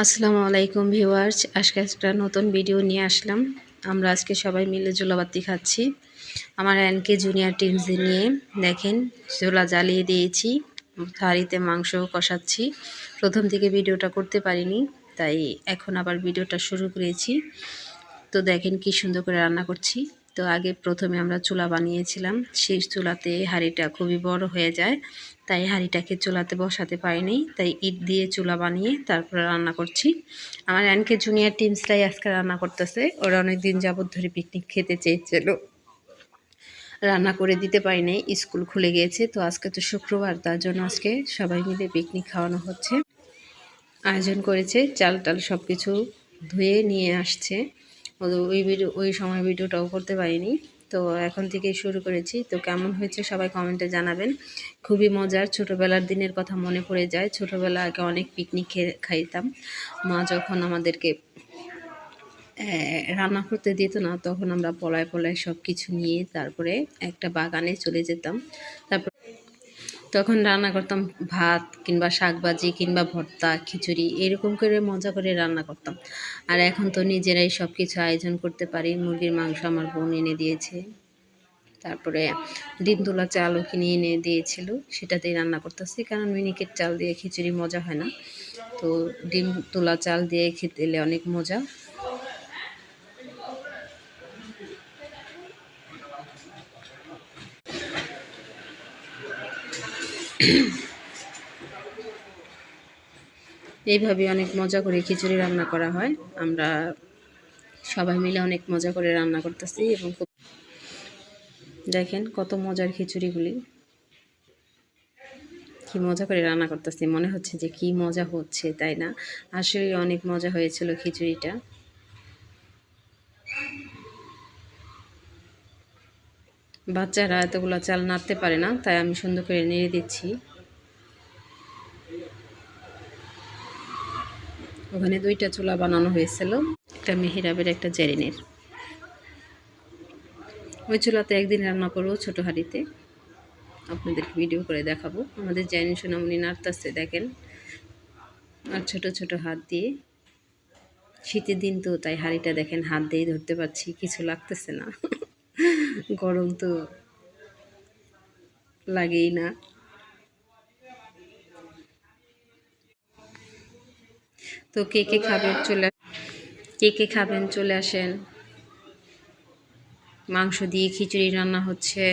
আসসালামু আলাইকুম ভিউয়ার্স, আজকে একটা নতুন ভিডিও নিয়ে আসলাম। আমরা আজকে সবাই মিলে জোলাবাতি খাচ্ছি আমার এনকে জুনিয়র টিমসদের নিয়ে। দেখেন, চুলা জ্বালিয়ে দিয়েছি, হাঁড়িতে মাংস কষাচ্ছি। প্রথম থেকে ভিডিওটা করতে পারিনি, তাই এখন আবার ভিডিওটা শুরু করেছি। তো দেখেন কি সুন্দর করে রান্না করছি। তো আগে প্রথমে আমরা চুলা বানিয়েছিলাম, সেই চুলাতে হাঁড়িটা খুবই বড় হয়ে যায়, তাই হাঁড়িটাকে চুলাতে বসাতে পারিনি, তাই ইট দিয়ে চুলা বানিয়ে তারপরে রান্না করছি। আমার এনকে জুনিয়র টিমসরাই আজকে রান্না করতেছে। ওরা অনেক দিন যাবত ধরে পিকনিক খেতে চেয়েছিল, রান্না করে দিতে পারি নাই, স্কুল খুলে গিয়েছে। তো আজকে তো শুক্রবার, তার জন্য আজকে সবাই মিলে পিকনিক খাওয়ানো হচ্ছে। আয়োজন করেছে, চাল টাল সব কিছু ধুয়ে নিয়ে আসছে। ওই সময় ভিডিওটাও করতে পারিনি, তো এখন থেকেই শুরু করেছি। তো কেমন হয়েছে সবাই কমেন্টে জানাবেন। খুবই মজার, ছোটোবেলার দিনের কথা মনে পড়ে যায়। ছোটোবেলা আগে অনেক পিকনিক খাইতাম। মা যখন আমাদেরকে রান্না করতে দিত না, তখন আমরা পলায় পলায় সব কিছু নিয়ে তারপরে একটা বাগানে চলে যেতাম। তারপর তখন রান্না করতাম ভাত কিংবা শাকভাজি কিংবা ভর্তা, খিচুড়ি, এরকম করে মজা করে রান্না করতাম। আর এখন তো নিজেরাই সব কিছু আয়োজন করতে পারি। মুরগির মাংস আমার বোন এনে দিয়েছে, তারপরে ডিম তোলা চালও কিনে এনে দিয়েছিল, সেটাতেই রান্না করতেছি। কারণ মিনিকেট চাল দিয়ে খিচুড়ি মজা হয় না, তো ডিম তোলা চাল দিয়ে খেতে অনেক মজা। এইভাবে অনেক মজা করে খিচুড়ি রান্না করা হয়। আমরা সবাই মিলে অনেক মজা করে রান্না করতেছি, এবং খুব দেখেন কত মজার খিচুড়িগুলি, কি মজা করে রান্না করতেছি। মনে হচ্ছে যে কি মজা হচ্ছে, তাই না? আসলে অনেক মজা হয়েছিল খিচুড়িটা। বাচ্চারা এতগুলো চাল নাড়তে পারে না, তাই আমি সুন্দর করে নেড়ে দিচ্ছি। ওখানে দুইটা চুলা বানানো হয়েছিল, একটা মেহেরাবের, একটা জেরিনের। ওই চুলাতে একদিন রান্না করবো ছোটো হাঁড়িতে, আপনাদেরকে ভিডিও করে দেখাবো। আমাদের জেরিন সোনামণি নাড়তেছে দেখেন, আর ছোট ছোট হাত দিয়ে। শীতের দিন তো, তাই হাঁড়িটা দেখেন হাত দিয়েই ধরতে পারছি, কিছু লাগতেছে না। গরম তো লাগেই না। তো কে কে খাবেন চলে আসেন। মাংস দিয়ে খিচুড়ি রান্না হচ্ছে।